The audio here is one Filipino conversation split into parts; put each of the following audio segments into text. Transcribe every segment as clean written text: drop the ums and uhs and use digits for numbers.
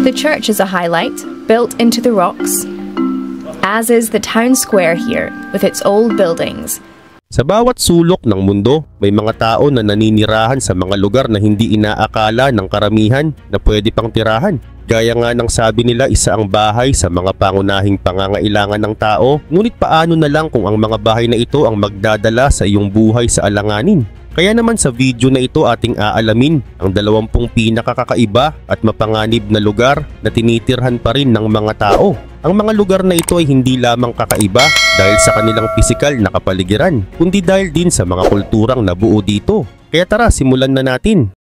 The church is a highlight, built into the rocks, as is the town square here with its old buildings. Sa bawat sulok ng mundo, may mga tao na naninirahan sa mga lugar na hindi inaakala ng karamihan na pwede pang tirahan. Gaya nga ng sabi nila, isa ang bahay sa mga pangunahing pangangailangan ng tao, ngunit paano na lang kung ang mga bahay na ito ang magdadala sa iyong buhay sa alanganin? Kaya naman sa video na ito ating aalamin ang 20 pinakakakaiba at mapanganib na lugar na tinitirhan pa rin ng mga tao. Ang mga lugar na ito ay hindi lamang kakaiba dahil sa kanilang pisikal na kapaligiran, kundi dahil din sa mga kulturang nabuo dito. Kaya tara, simulan na natin.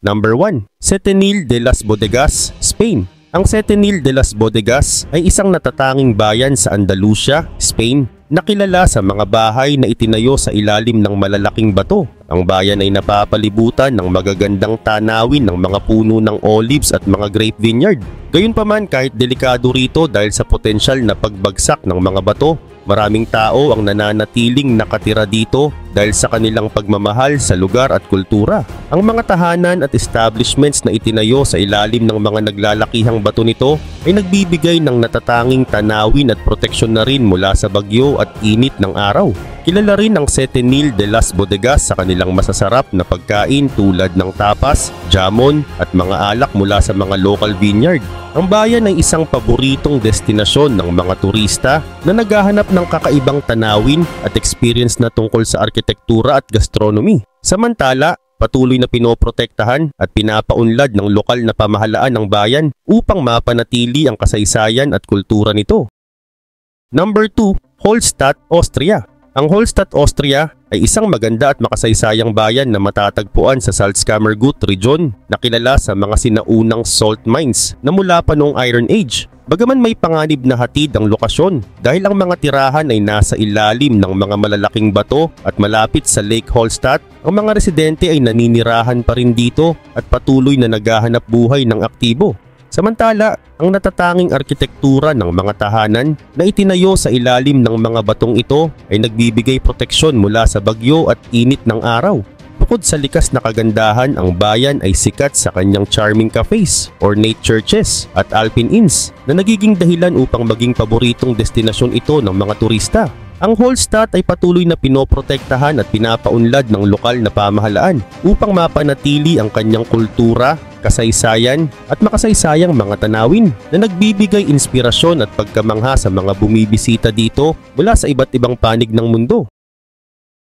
Number 1. Setenil de las Bodegas, Spain. Ang Setenil de las Bodegas ay isang natatanging bayan sa Andalusia, Spain, na kilala sa mga bahay na itinayo sa ilalim ng malalaking bato. Ang bayan ay napapalibutan ng magagandang tanawin ng mga puno ng olives at mga grape vineyard. Gayunpaman, kahit delikado rito dahil sa potensyal na pagbagsak ng mga bato, maraming tao ang nananatiling nakatira dito dahil sa kanilang pagmamahal sa lugar at kultura. Ang mga tahanan at establishments na itinayo sa ilalim ng mga naglalakihang bato nito ay nagbibigay ng natatanging tanawin at proteksyon na rin mula sa bagyo at init ng araw. Kilala rin ang Setenil de las Bodegas sa kanilang masasarap na pagkain tulad ng tapas, jamon at mga alak mula sa mga local vineyard. Ang bayan ay isang paboritong destinasyon ng mga turista na naghahanap ng kakaibang tanawin at experience na tungkol sa arkitektura at gastronomy. Samantala, patuloy na pinoprotektahan at pinapaunlad ng lokal na pamahalaan ng bayan upang mapanatili ang kasaysayan at kultura nito. Number 2. Holstadt, Austria. Ang Holstadt, Austria ay isang maganda at makasaysayang bayan na matatagpuan sa Salzkammergut region na kilala sa mga sinaunang salt mines na mula pa noong Iron Age. Bagaman may panganib na hatid ang lokasyon dahil ang mga tirahan ay nasa ilalim ng mga malalaking bato at malapit sa Lake Holstadt, ang mga residente ay naninirahan pa rin dito at patuloy na naghahanap buhay ng aktibo. Samantala, ang natatanging arkitektura ng mga tahanan na itinayo sa ilalim ng mga batong ito ay nagbibigay proteksyon mula sa bagyo at init ng araw. Bukod sa likas na kagandahan, ang bayan ay sikat sa kanyang charming cafes, ornate churches at alpine inns na nagiging dahilan upang maging paboritong destinasyon ito ng mga turista. Ang Holstadt ay patuloy na pinoprotektahan at pinapaunlad ng lokal na pamahalaan upang mapanatili ang kanyang kultura, kasaysayan at makasaysayang mga tanawin na nagbibigay inspirasyon at pagkamangha sa mga bumibisita dito mula sa iba't ibang panig ng mundo.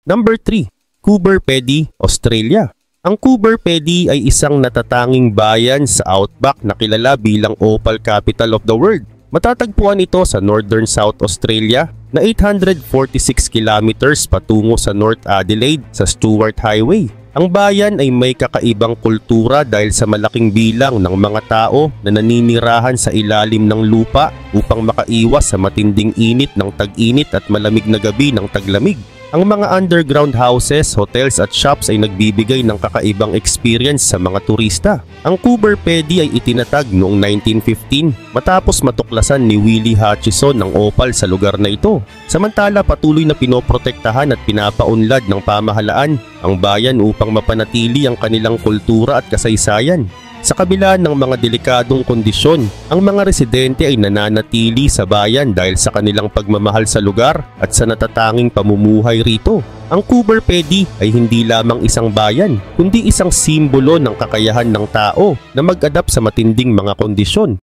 Number 3. Coober Pedy, Australia. Ang Coober Pedy ay isang natatanging bayan sa outback na kilala bilang Opal Capital of the World. Matatagpuan ito sa Northern South Australia na 846 kilometers patungo sa North Adelaide sa Stuart Highway. Ang bayan ay may kakaibang kultura dahil sa malaking bilang ng mga tao na naninirahan sa ilalim ng lupa upang makaiwas sa matinding init ng tag-init at malamig na gabi ng taglamig. Ang mga underground houses, hotels at shops ay nagbibigay ng kakaibang experience sa mga turista. Ang Coober Pedy ay itinatag noong 1915 matapos matuklasan ni Willie Hutchison ng opal sa lugar na ito. Samantala, patuloy na pinoprotektahan at pinapaunlad ng pamahalaan ang bayan upang mapanatili ang kanilang kultura at kasaysayan. Sa kabila ng mga delikadong kondisyon, ang mga residente ay nananatili sa bayan dahil sa kanilang pagmamahal sa lugar at sa natatanging pamumuhay rito. Ang Coober Pedy ay hindi lamang isang bayan, kundi isang simbolo ng kakayahan ng tao na mag-adapt sa matinding mga kondisyon.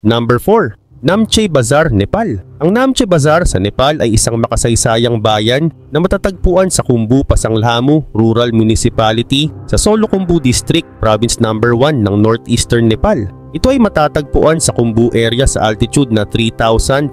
Number 4. Namche Bazaar, Nepal. Ang Namche Bazaar sa Nepal ay isang makasaysayang bayan na matatagpuan sa Khumbu, Pasanglamu Rural Municipality sa Solukhumbu District, Province No. 1 ng Northeastern Nepal. Ito ay matatagpuan sa Khumbu area sa altitude na 3,440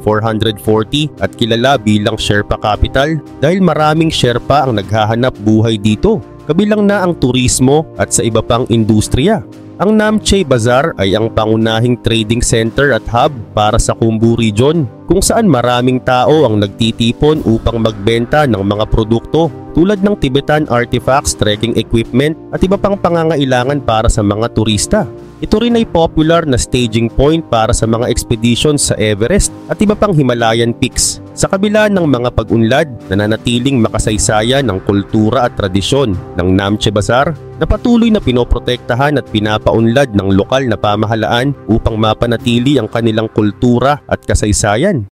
at kilala bilang Sherpa capital dahil maraming Sherpa ang naghahanap buhay dito, kabilang na ang turismo at sa iba pang industriya. Ang Namche Bazaar ay ang pangunahing trading center at hub para sa Khumbu region kung saan maraming tao ang nagtitipon upang magbenta ng mga produkto tulad ng Tibetan artifacts, trekking equipment at iba pang pangangailangan para sa mga turista. Ito rin ay popular na staging point para sa mga expeditions sa Everest at iba pang Himalayan peaks. Sa kabila ng mga pag-unlad, nananatiling makasaysayan ng kultura at tradisyon ng Namche Bazaar na patuloy na pinoprotektahan at pinapaunlad ng lokal na pamahalaan upang mapanatili ang kanilang kultura at kasaysayan.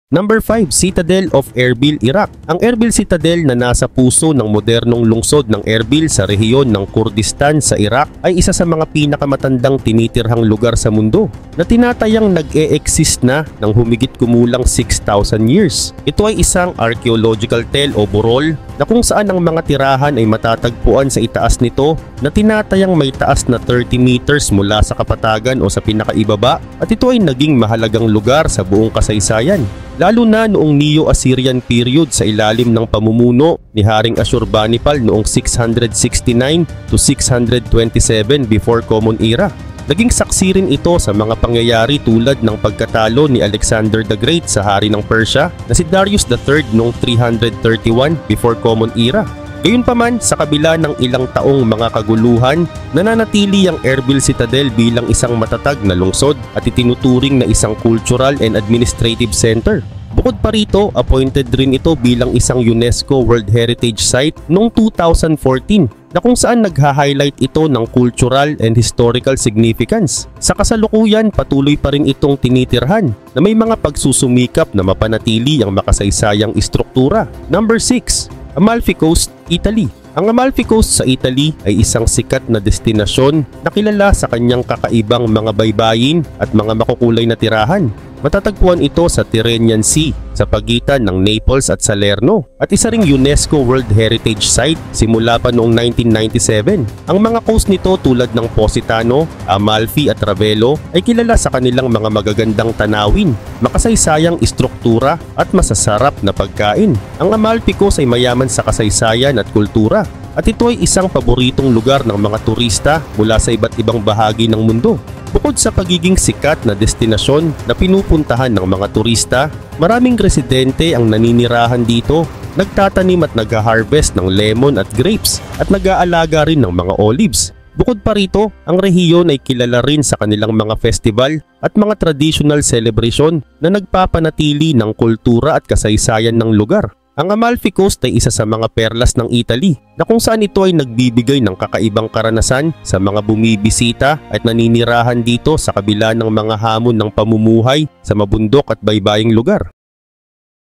Number 5, Citadel of Erbil, Iraq. Ang Erbil Citadel na nasa puso ng modernong lungsod ng Erbil sa rehiyon ng Kurdistan sa Iraq ay isa sa mga pinakamatandang tinitirhang lugar sa mundo na tinatayang nag-e-exist na ng humigit kumulang 6,000 years. Ito ay isang archaeological tell o burol na kung saan ang mga tirahan ay matatagpuan sa itaas nito na tinatayang may taas na 30 meters mula sa kapatagan o sa pinakaibaba, at ito ay naging mahalagang lugar sa buong kasaysayan. Lalo na noong Neo-Assyrian period sa ilalim ng pamumuno ni Haring Ashurbanipal noong 669 to 627 before Common Era. Naging saksi rin ito sa mga pangyayari tulad ng pagkatalo ni Alexander the Great sa hari ng Persia na si Darius III noong 331 before Common Era. Gayunpaman, sa kabila ng ilang taong mga kaguluhan, nananatili ang Erbil Citadel bilang isang matatag na lungsod at itinuturing na isang cultural and administrative center. Bukod pa rito, appointed rin ito bilang isang UNESCO World Heritage Site noong 2014 na kung saan nagha-highlight ito ng cultural and historical significance. Sa kasalukuyan, patuloy pa rin itong tinitirhan na may mga pagsusumikap na mapanatili ang makasaysayang istruktura. Number 6, Amalfi Coast, Italy. Ang Amalfi Coast sa Italy ay isang sikat na destinasyon na kilala sa kanyang kakaibang mga baybayin at mga makukulay na tirahan. Matatagpuan ito sa Tyrrhenian Sea sa pagitan ng Naples at Salerno at isa ring UNESCO World Heritage Site simula pa noong 1997. Ang mga coast nito tulad ng Positano, Amalfi at Ravello ay kilala sa kanilang mga magagandang tanawin, makasaysayang istruktura at masasarap na pagkain. Ang Amalfi Coast ay mayaman sa kasaysayan at kultura at ito ay isang paboritong lugar ng mga turista mula sa iba't ibang bahagi ng mundo. Bukod sa pagiging sikat na destinasyon na pinupuntahan ng mga turista, maraming residente ang naninirahan dito, nagtatanim at nag-harvest ng lemon at grapes at nag-aalaga rin ng mga olives. Bukod pa rito, ang rehiyon ay kilala rin sa kanilang mga festival at mga traditional celebration na nagpapanatili ng kultura at kasaysayan ng lugar. Ang Amalfi Coast ay isa sa mga perlas ng Italy na kung saan ito ay nagbibigay ng kakaibang karanasan sa mga bumibisita at naninirahan dito sa kabila ng mga hamon ng pamumuhay sa mabundok at baybaying lugar.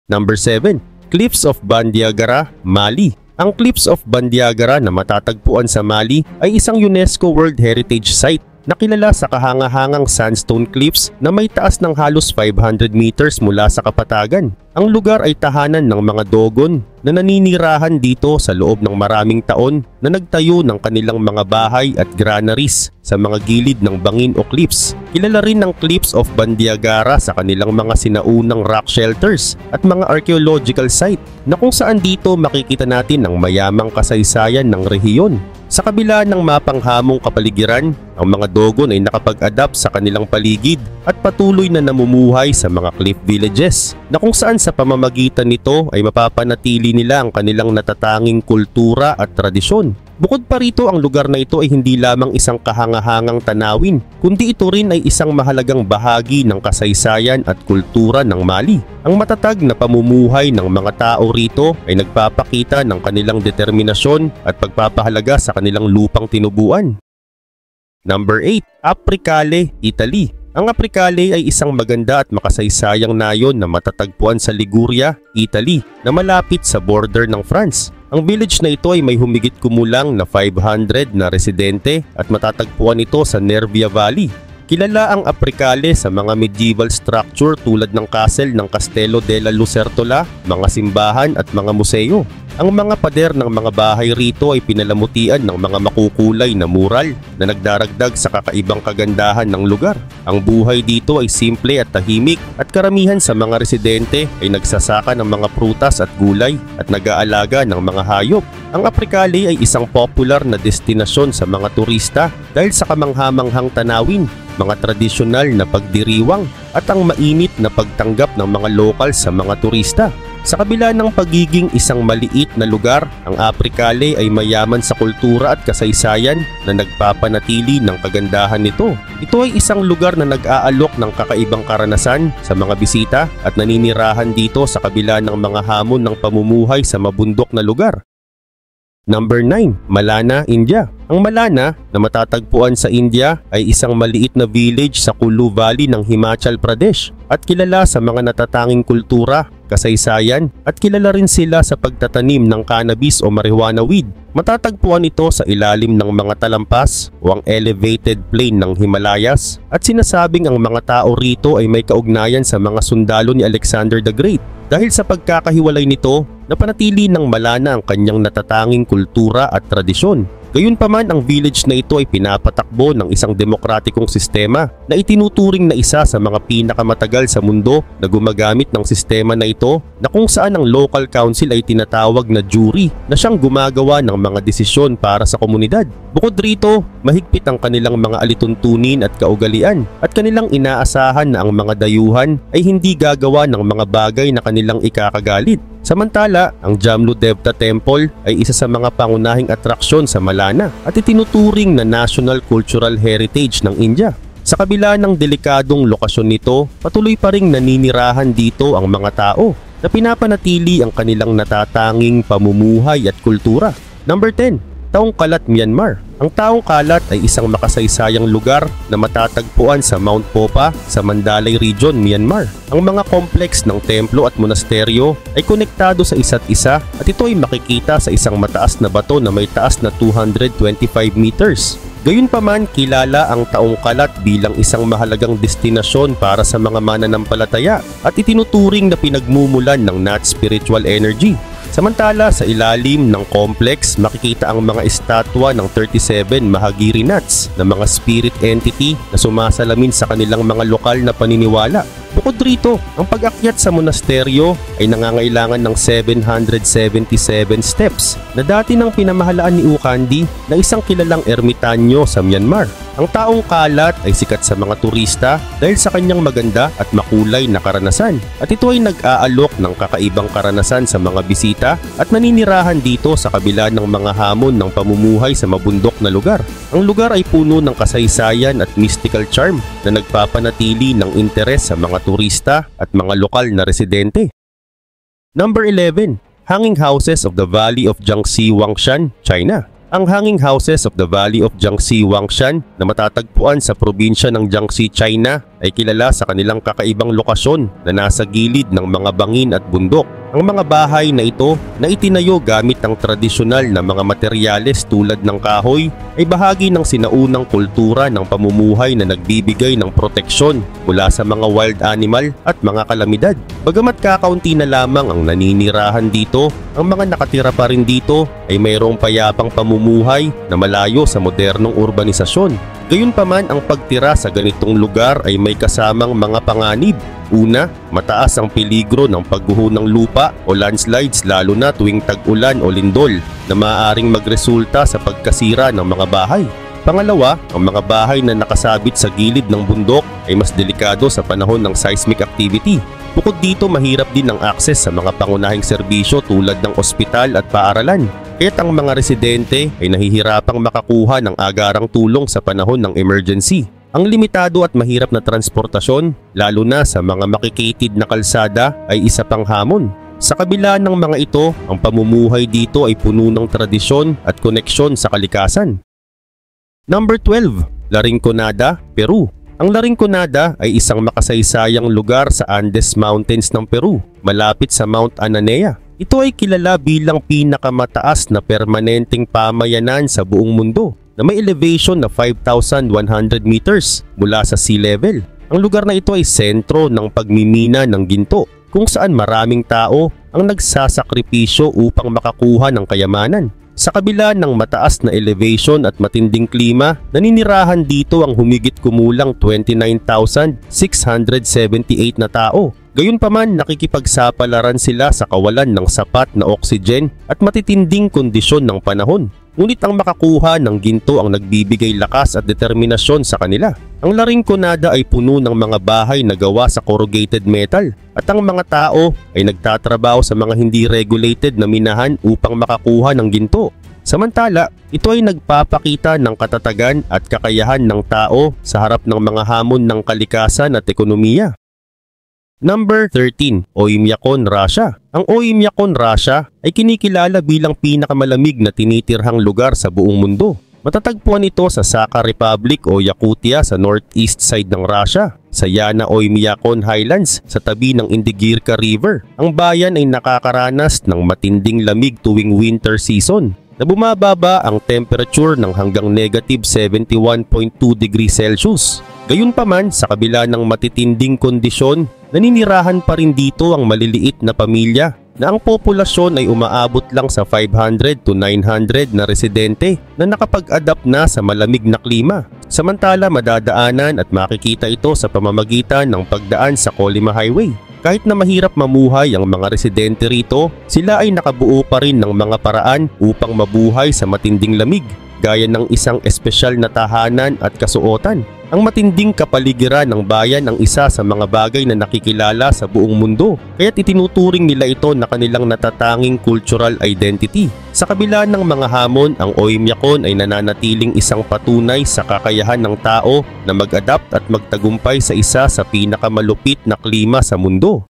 Number 7, Cliffs of Bandiagara, Mali. Ang Cliffs of Bandiagara na matatagpuan sa Mali ay isang UNESCO World Heritage Site na kilala sa kahangahangang sandstone cliffs na may taas ng halos 500 meters mula sa kapatagan. Ang lugar ay tahanan ng mga dogon na naninirahan dito sa loob ng maraming taon na nagtayo ng kanilang mga bahay at granaries sa mga gilid ng bangin o cliffs. Kilala rin ng Cliffs of Bandiagara sa kanilang mga sinaunang rock shelters at mga archaeological site na kung saan dito makikita natin ang mayamang kasaysayan ng rehiyon. Sa kabila ng mapanghamong kapaligiran, ang mga dogon ay nakapag-adapt sa kanilang paligid at patuloy na namumuhay sa mga cliff villages na kung saan sa pamamagitan nito ay mapapanatili nila ang kanilang natatanging kultura at tradisyon. Bukod pa rito, ang lugar na ito ay hindi lamang isang kahangahangang tanawin, kundi ito rin ay isang mahalagang bahagi ng kasaysayan at kultura ng Mali. Ang matatag na pamumuhay ng mga tao rito ay nagpapakita ng kanilang determinasyon at pagpapahalaga sa kanilang lupang tinubuan. Number 8, Apricale, Italy. Ang Apricale ay isang maganda at makasaysayang nayon na matatagpuan sa Liguria, Italy, na malapit sa border ng France. Ang village na ito ay may humigit kumulang na 500 na residente at matatagpuan ito sa Nervia Valley. Kilala ang Apricale sa mga medieval structure tulad ng castle ng Castello della Lucertola, mga simbahan at mga museo. Ang mga pader ng mga bahay rito ay pinalamutian ng mga makukulay na mural na nagdaragdag sa kakaibang kagandahan ng lugar. Ang buhay dito ay simple at tahimik at karamihan sa mga residente ay nagsasaka ng mga prutas at gulay at nag-aalaga ng mga hayop. Ang Apricale ay isang popular na destinasyon sa mga turista dahil sa kamanghamanghang tanawin, mga tradisyonal na pagdiriwang at ang mainit na pagtanggap ng mga lokal sa mga turista. Sa kabila ng pagiging isang maliit na lugar, ang Apricale ay mayaman sa kultura at kasaysayan na nagpapanatili ng kagandahan nito. Ito ay isang lugar na nag-aalok ng kakaibang karanasan sa mga bisita at naninirahan dito sa kabila ng mga hamon ng pamumuhay sa mabundok na lugar. Number 9. Malana, India. Ang Malana na matatagpuan sa India ay isang maliit na village sa Kulu Valley ng Himachal Pradesh at kilala sa mga natatanging kultura, kasaysayan at kilala rin sila sa pagtatanim ng cannabis o marijuana weed. Matatagpuan ito sa ilalim ng mga talampas o ang elevated plain ng Himalayas at sinasabing ang mga tao rito ay may kaugnayan sa mga sundalo ni Alexander the Great. Dahil sa pagkakahiwalay nito, napanatili ng Malana ang kanyang natatanging kultura at tradisyon. Gayunpaman, ang village na ito ay pinapatakbo ng isang demokratikong sistema na itinuturing na isa sa mga pinakamatagal sa mundo na gumagamit ng sistema na ito na kung saan ang local council ay tinatawag na jury na siyang gumagawa ng mga desisyon para sa komunidad. Bukod rito, mahigpit ang kanilang mga alituntunin at kaugalian at kanilang inaasahan na ang mga dayuhan ay hindi gagawa ng mga bagay na kanilang ikakagalit. Samantala, ang Jamnu-Devta Temple ay isa sa mga pangunahing atraksyon sa Malana at itinuturing na National Cultural Heritage ng India. Sa kabila ng delikadong lokasyon nito, patuloy pa ring naninirahan dito ang mga tao na pinapanatili ang kanilang natatanging pamumuhay at kultura. Number 10. Taong Kalat, Myanmar. Ang Taong Kalat ay isang makasaysayang lugar na matatagpuan sa Mount Popa sa Mandalay Region, Myanmar. Ang mga kompleks ng templo at monasteryo ay konektado sa isa't isa at ito ay makikita sa isang mataas na bato na may taas na 225 meters. Gayunpaman, kilala ang Taong Kalat bilang isang mahalagang destinasyon para sa mga mananampalataya at itinuturing na pinagmumulan ng Nat spiritual energy. Samantala, sa ilalim ng complex, makikita ang mga estatwa ng 37 Mahagiri Nats na mga spirit entity na sumasalamin sa kanilang mga lokal na paniniwala. Bukod rito, ang pag-akyat sa monasteryo ay nangangailangan ng 777 steps na dati nang pinamahalaan ni U Khandi na isang kilalang ermitanyo sa Myanmar. Ang Taong Kalat ay sikat sa mga turista dahil sa kanyang maganda at makulay na karanasan at ito ay nag-aalok ng kakaibang karanasan sa mga bisita at naninirahan dito sa kabila ng mga hamon ng pamumuhay sa mabundok na lugar. Ang lugar ay puno ng kasaysayan at mystical charm na nagpapanatili ng interes sa mga turista at mga lokal na residente. Number 11. Hanging Houses of the Valley of Jiangxi, Wangshan, China. Ang Hanging Houses of the Valley of Jiangxi, Wangshan na matatagpuan sa probinsya ng Jiangxi, China ay kilala sa kanilang kakaibang lokasyon na nasa gilid ng mga bangin at bundok. Ang mga bahay na ito na itinayo gamit ang tradisyonal na mga materyales tulad ng kahoy ay bahagi ng sinaunang kultura ng pamumuhay na nagbibigay ng proteksyon mula sa mga wild animal at mga kalamidad. Bagamat kakaunti na lamang ang naninirahan dito, ang mga nakatira pa rin dito ay mayroong payapang pamumuhay na malayo sa modernong urbanisasyon. Gayunpaman, ang pagtira sa ganitong lugar ay may kasamang mga panganib. Una, mataas ang peligro ng pagguho ng lupa o landslides lalo na tuwing tag-ulan o lindol na maaaring magresulta sa pagkasira ng mga bahay. Pangalawa, ang mga bahay na nakasabit sa gilid ng bundok ay mas delikado sa panahon ng seismic activity. Bukod dito, mahirap din ang akses sa mga pangunahing serbisyo tulad ng ospital at paaralan. Kaya't ang mga residente ay nahihirapang makakuha ng agarang tulong sa panahon ng emergency. Ang limitado at mahirap na transportasyon, lalo na sa mga makikitid na kalsada, ay isa pang hamon. Sa kabila ng mga ito, ang pamumuhay dito ay puno ng tradisyon at koneksyon sa kalikasan. Number 12. La Rinconada, Peru. Ang La Rinconada ay isang makasaysayang lugar sa Andes Mountains ng Peru, malapit sa Mount Ananea. Ito ay kilala bilang pinakamataas na permanenteng pamayanan sa buong mundo na may elevation na 5,100 meters mula sa sea level. Ang lugar na ito ay sentro ng pagmimina ng ginto kung saan maraming tao ang nagsasakripisyo upang makakuha ng kayamanan. Sa kabila ng mataas na elevation at matinding klima, naninirahan dito ang humigit kumulang 29,678 na tao. Gayunpaman, nakikipagsapalaran sila sa kawalan ng sapat na oxygen at matitinding kondisyon ng panahon. Ngunit ang makakuha ng ginto ang nagbibigay lakas at determinasyon sa kanila. Ang Larinconada ay puno ng mga bahay na gawa sa corrugated metal at ang mga tao ay nagtatrabaho sa mga hindi regulated na minahan upang makakuha ng ginto. Samantala, ito ay nagpapakita ng katatagan at kakayahan ng tao sa harap ng mga hamon ng kalikasan at ekonomiya. Number 13. Oymyakon, Russia. Ang Oymyakon, Russia ay kinikilala bilang pinakamalamig na tinitirhang lugar sa buong mundo. Matatagpuan ito sa Sakha Republic o Yakutia sa northeast side ng Russia, sa Yana Oymyakon Highlands sa tabi ng Indigirka River. Ang bayan ay nakakaranas ng matinding lamig tuwing winter season na bumababa ang temperature ng hanggang negative 71.2 degrees Celsius. Gayunpaman, sa kabila ng matitinding kondisyon, naninirahan pa rin dito ang maliliit na pamilya na ang populasyon ay umaabot lang sa 500 to 900 na residente na nakapag-adapt na sa malamig na klima. Samantala, madadaanan at makikita ito sa pamamagitan ng pagdaan sa Kolyma Highway. Kahit na mahirap mamuhay ang mga residente rito, sila ay nakabuo pa rin ng mga paraan upang mabuhay sa matinding lamig, gaya ng isang espesyal na tahanan at kasuotan. Ang matinding kapaligiran ng bayan ang isa sa mga bagay na nakikilala sa buong mundo, kaya't itinuturing nila ito na kanilang natatanging cultural identity. Sa kabila ng mga hamon, ang Oymyakon ay nananatiling isang patunay sa kakayahan ng tao na mag-adapt at magtagumpay sa isa sa pinakamalupit na klima sa mundo.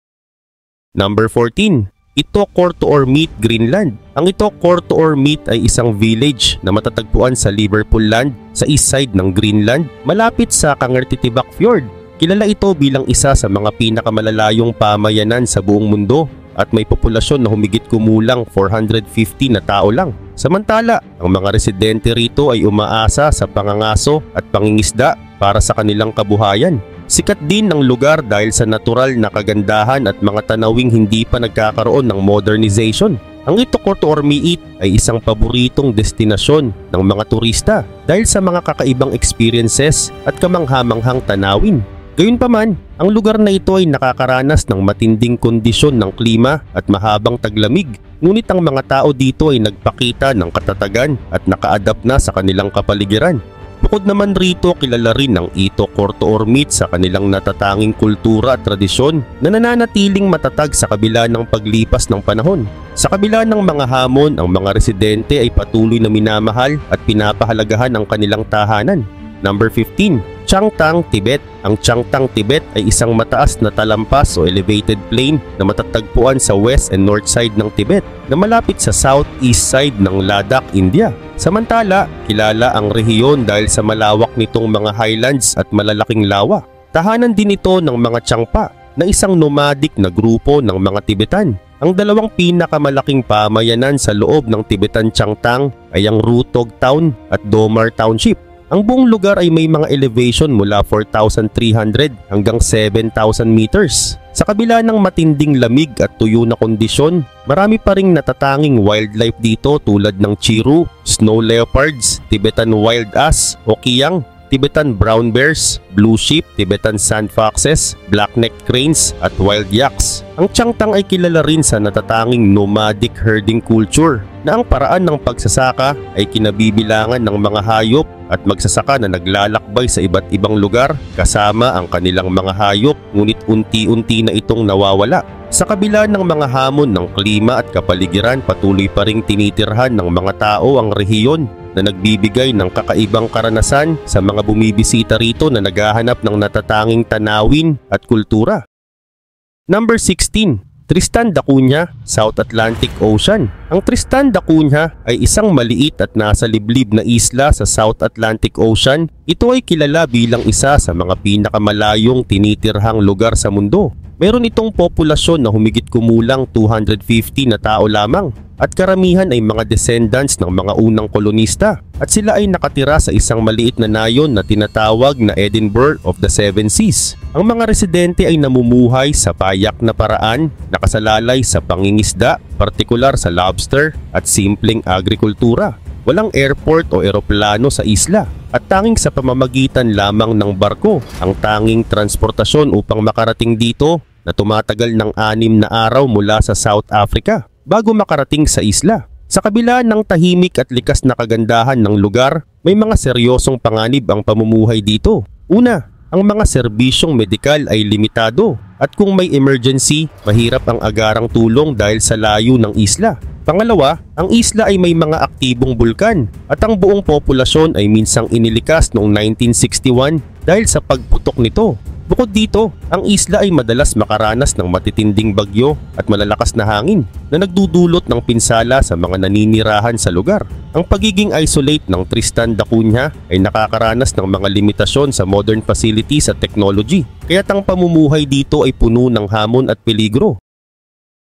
Number 14. Itokortoormiit, Greenland. Ang Itokortoormiit ay isang village na matatagpuan sa Liverpool Land sa east side ng Greenland, malapit sa Kangertigitok Fjord. Kilala ito bilang isa sa mga pinakamalalayong pamayanan sa buong mundo at may populasyon na humigit kumulang 450 na tao lang. Samantala, ang mga residente rito ay umaasa sa pangangaso at pangingisda para sa kanilang kabuhayan. Sikat din ng lugar dahil sa natural na kagandahan at mga tanawing hindi pa nagkakaroon ng modernization. Ang Itokortoormiit ay isang paboritong destinasyon ng mga turista dahil sa mga kakaibang experiences at kamanghamanghang tanawin. Gayunpaman, ang lugar na ito ay nakakaranas ng matinding kondisyon ng klima at mahabang taglamig, ngunit ang mga tao dito ay nagpakita ng katatagan at naka-adapt na sa kanilang kapaligiran. Bukod naman rito, kilala rin ang Itokortoormiit sa kanilang natatanging kultura at tradisyon na nananatiling matatag sa kabila ng paglipas ng panahon. Sa kabila ng mga hamon, ang mga residente ay patuloy na minamahal at pinapahalagahan ang kanilang tahanan. Number 15. Changtang, Tibet. Ang Changtang, Tibet ay isang mataas na talampas o elevated plain na matatagpuan sa west and north side ng Tibet na malapit sa southeast side ng Ladakh, India. Samantala, kilala ang rehiyon dahil sa malawak nitong mga highlands at malalaking lawa. Tahanan din ito ng mga Changpa na isang nomadic na grupo ng mga Tibetan. Ang dalawang pinakamalaking pamayanan sa loob ng Tibetan Changtang ay ang Rutog Town at Domar Township. Ang buong lugar ay may mga elevation mula 4,300 hanggang 7,000 meters. Sa kabila ng matinding lamig at tuyo na kondisyon, marami pa ring natatanging wildlife dito tulad ng chiru, snow leopards, Tibetan wild ass o kiyang, Tibetan brown bears, blue sheep, Tibetan sand foxes, black-necked cranes at wild yaks. Ang Changtang ay kilala rin sa natatanging nomadic herding culture na ang paraan ng pagsasaka ay kinabibilangan ng mga hayop at magsasaka na naglalakbay sa iba't ibang lugar kasama ang kanilang mga hayop, ngunit unti-unti na itong nawawala. Sa kabila ng mga hamon ng klima at kapaligiran, patuloy pa ring tinitirhan ng mga tao ang rehiyon na nagbibigay ng kakaibang karanasan sa mga bumibisita rito na naghahanap ng natatanging tanawin at kultura. Number 16. Tristan da Cunha, South Atlantic Ocean. Ang Tristan da Cunha ay isang maliit at nasa liblib na isla sa South Atlantic Ocean. Ito ay kilala bilang isa sa mga pinakamalayong tinitirhang lugar sa mundo. Meron itong populasyon na humigit kumulang 250 na tao lamang at karamihan ay mga descendants ng mga unang kolonista at sila ay nakatira sa isang maliit na nayon na tinatawag na Edinburgh of the Seven Seas. Ang mga residente ay namumuhay sa payak na paraan, nakasalalay sa pangingisda, partikular sa lobster at simpleng agrikultura. Walang airport o eroplano sa isla at tanging sa pamamagitan lamang ng barko ang tanging transportasyon upang makarating dito na tumatagal ng 6 na araw mula sa South Africa bago makarating sa isla. Sa kabila ng tahimik at likas na kagandahan ng lugar, may mga seryosong panganib ang pamumuhay dito. Una, ang mga serbisyong medikal ay limitado at kung may emergency, mahirap ang agarang tulong dahil sa layo ng isla. Pangalawa, ang isla ay may mga aktibong bulkan at ang buong populasyon ay minsang inilikas noong 1961 dahil sa pagputok nito. Bukod dito, ang isla ay madalas makaranas ng matitinding bagyo at malalakas na hangin na nagdudulot ng pinsala sa mga naninirahan sa lugar. Ang pagiging isolate ng Tristan da Cunha ay nakakaranas ng mga limitasyon sa modern facilities at technology, kaya't ang pamumuhay dito ay puno ng hamon at peligro.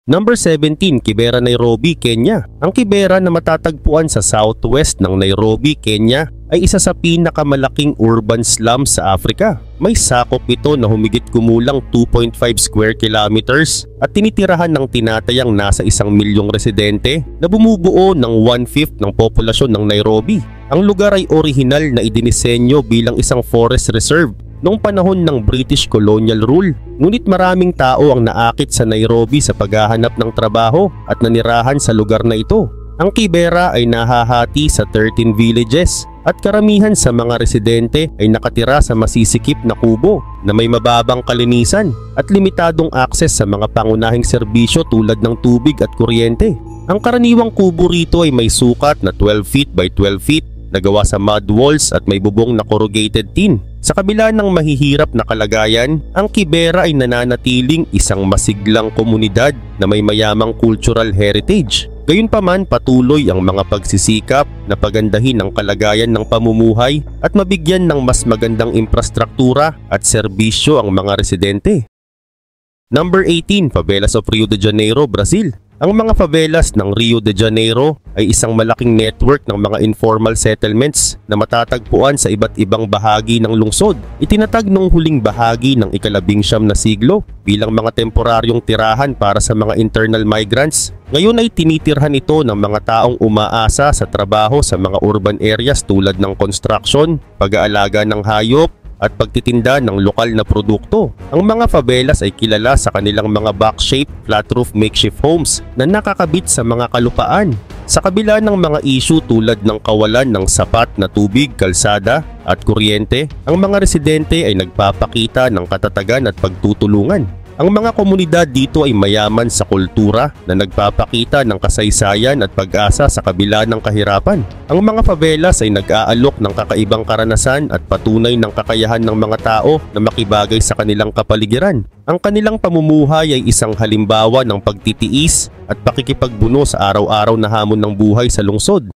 Number 17, Kibera, Nairobi, Kenya. Ang Kibera na matatagpuan sa southwest ng Nairobi, Kenya ay isa sa pinakamalaking urban slum sa Africa. May sakop ito na humigit kumulang 2.5 square kilometers at tinitirahan ng tinatayang nasa 1 milyong residente na bumubuo ng 1/5 ng populasyon ng Nairobi. Ang lugar ay orihinal na idinisenyo bilang isang forest reserve noong panahon ng British colonial rule, ngunit maraming tao ang naakit sa Nairobi sa paghahanap ng trabaho at nanirahan sa lugar na ito. Ang Kibera ay nahahati sa 13 villages at karamihan sa mga residente ay nakatira sa masisikip na kubo na may mababang kalinisan at limitadong akses sa mga pangunahing serbisyo tulad ng tubig at kuryente. Ang karaniwang kubo rito ay may sukat na 12 feet by 12 feet na gawa sa mud walls at may bubong na corrugated tin. Sa kabila ng mahihirap na kalagayan, ang Kibera ay nananatiling isang masiglang komunidad na may mayamang cultural heritage. Gayunpaman, patuloy ang mga pagsisikap na pagandahin ang kalagayan ng pamumuhay at mabigyan ng mas magandang infrastruktura at serbisyo ang mga residente. Number 18, Favelas of Rio de Janeiro, Brazil. Ang mga favelas ng Rio de Janeiro ay isang malaking network ng mga informal settlements na matatagpuan sa iba't ibang bahagi ng lungsod. Itinatag noong huling bahagi ng ika-19 na siglo bilang mga temporaryong tirahan para sa mga internal migrants. Ngayon ay tinitirhan ito ng mga taong umaasa sa trabaho sa mga urban areas tulad ng construction, pag-aalaga ng hayop, at pagtitinda ng lokal na produkto. Ang mga favelas ay kilala sa kanilang mga box-shaped, flat-roof makeshift homes na nakakabit sa mga kalupaan. Sa kabila ng mga issue tulad ng kawalan ng sapat na tubig, kalsada at kuryente, ang mga residente ay nagpapakita ng katatagan at pagtutulungan. Ang mga komunidad dito ay mayaman sa kultura na nagpapakita ng kasaysayan at pag-asa sa kabila ng kahirapan. Ang mga favelas ay nag-aalok ng kakaibang karanasan at patunay ng kakayahan ng mga tao na makibagay sa kanilang kapaligiran. Ang kanilang pamumuhay ay isang halimbawa ng pagtitiis at pakikipagbuno sa araw-araw na hamon ng buhay sa lungsod.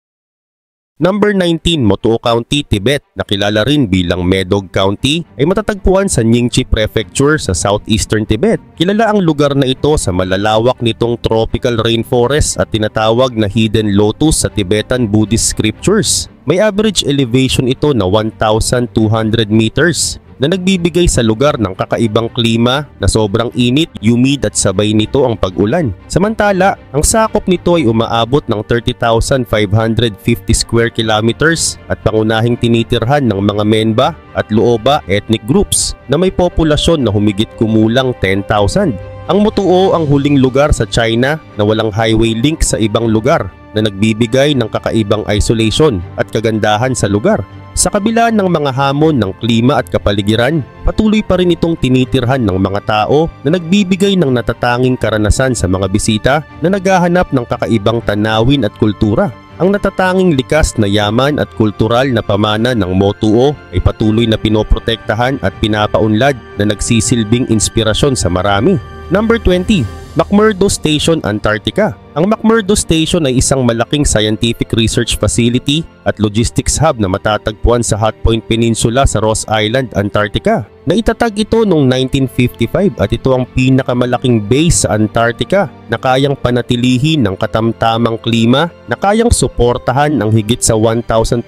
Number 19, Motoo County, Tibet, na kilala rin bilang Medog County, ay matatagpuan sa Nyingchi Prefecture sa southeastern Tibet. Kilala ang lugar na ito sa malalawak nitong tropical rainforest at tinatawag na hidden lotus sa Tibetan Buddhist scriptures. May average elevation ito na 1,200 meters na nagbibigay sa lugar ng kakaibang klima na sobrang init, humid at sabay nito ang pag-ulan. Samantala, ang sakop nito ay umaabot ng 30,550 square kilometers at pangunahing tinitirhan ng mga Menba at Luoba ethnic groups na may populasyon na humigit kumulang 10,000. Ang Motoo ang huling lugar sa China na walang highway link sa ibang lugar na nagbibigay ng kakaibang isolation at kagandahan sa lugar. Sa kabila ng mga hamon ng klima at kapaligiran, patuloy pa rin itong tinitirhan ng mga tao na nagbibigay ng natatanging karanasan sa mga bisita na naghahanap ng kakaibang tanawin at kultura. Ang natatanging likas na yaman at kultural na pamana ng Motoo ay patuloy na pinoprotektahan at pinapaunlad na nagsisilbing inspirasyon sa marami. Number 20, McMurdo Station, Antarctica. Ang McMurdo Station ay isang malaking scientific research facility at logistics hub na matatagpuan sa Hut Point Peninsula sa Ross Island, Antarctica. Naitatag ito noong 1955 at ito ang pinakamalaking base sa Antarctica na kayang panatilihin ng katamtamang klima na kayang suportahan ang higit sa 1,200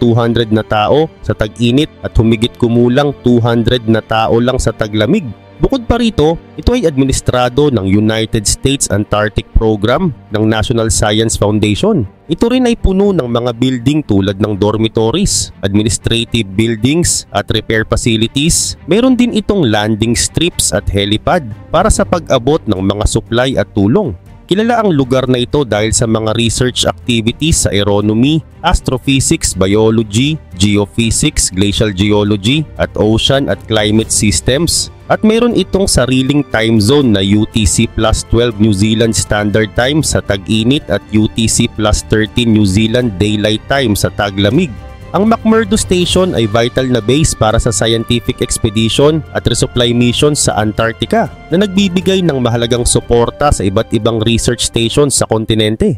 na tao sa tag-init at humigit kumulang 200 na tao lang sa taglamig. Bukod pa rito, ito ay administrado ng United States Antarctic Program ng National Science Foundation. Ito rin ay puno ng mga building tulad ng dormitories, administrative buildings at repair facilities. Meron din itong landing strips at helipad para sa pag-abot ng mga supply at tulong. Kilala ang lugar na ito dahil sa mga research activities sa aeronomy, astrophysics, biology, geophysics, glacial geology, at ocean at climate systems. At mayroon itong sariling time zone na UTC plus 12 New Zealand Standard Time sa tag-init at UTC plus 13 New Zealand Daylight Time sa taglamig. Ang McMurdo Station ay vital na base para sa scientific expedition at resupply mission sa Antarctica na nagbibigay ng mahalagang suporta sa iba't ibang research stations sa kontinente.